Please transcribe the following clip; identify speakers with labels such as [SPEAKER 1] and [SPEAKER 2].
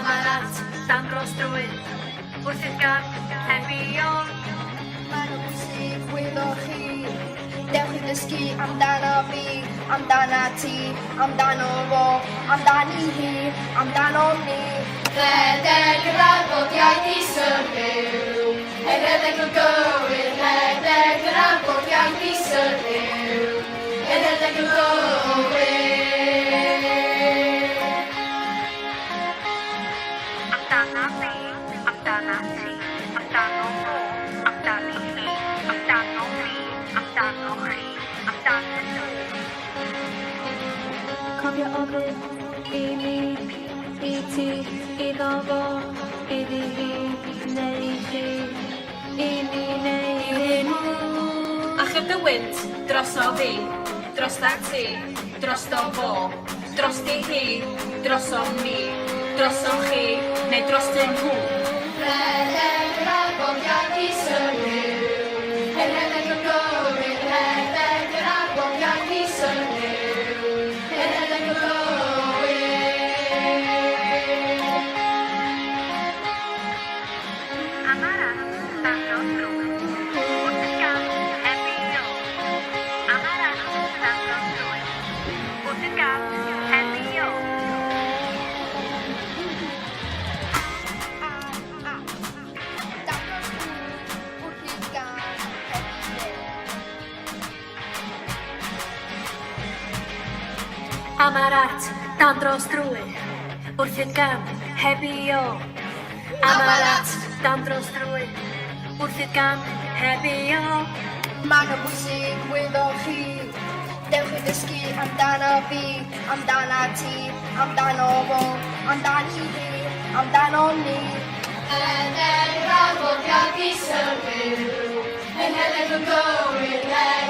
[SPEAKER 1] Amarat, tan dros drwy, wrth i'r gan hebio.
[SPEAKER 2] Mae'n o bwysig gwyddoch chi. Dewch i ddysgu amdano fi, amdana ti, amdano fo, amdani hi, amdano ni.
[SPEAKER 3] Rhedeg yr arddodiaeth i syrhyw, rhedeg yn gywir, rhedeg yr arddodiaeth i syrhyw, rhedeg yn gywir.
[SPEAKER 1] Amdana fi, amdana ti, amdano fo, amdani hi, amdano fi, amdano chi, amdano nhw.
[SPEAKER 4] Cofio ofyn i mi, i ti, iddo fo, iddi hi, neu chi, i ni neu hyn.
[SPEAKER 5] A chyf dy wynt droso fi, drosta ti, drosto fo, drosti hi, droso mi, droso chi, neu drostyn nhw.
[SPEAKER 3] Rhedeg yr arddodiaeth i syrhyw, rhedeg yn gywir, rhedeg yr arddodiaeth i syrhyw, rhedeg yn gywir.
[SPEAKER 1] Amarat, tan dros drwy, wrth i'r gan hebio. Amarat, tan dros drwy, wrth i'r gan hebio.
[SPEAKER 2] Dangos wrth i'r gan hebio.
[SPEAKER 1] Amarat, tan dros drwy, wrth i'r gan hebio. Amarat, tan dros drwy, wrth i'r gan hebio.
[SPEAKER 2] Mae'n o bwysig gwyddoch chi. Dewch i ddysgu amdano fi, amdana ti, amdano fo, amdani hi, amdano ni.
[SPEAKER 3] Rhedeg yr arddodiaeth i syrhyw, rhedeg yn gywir, rhedeg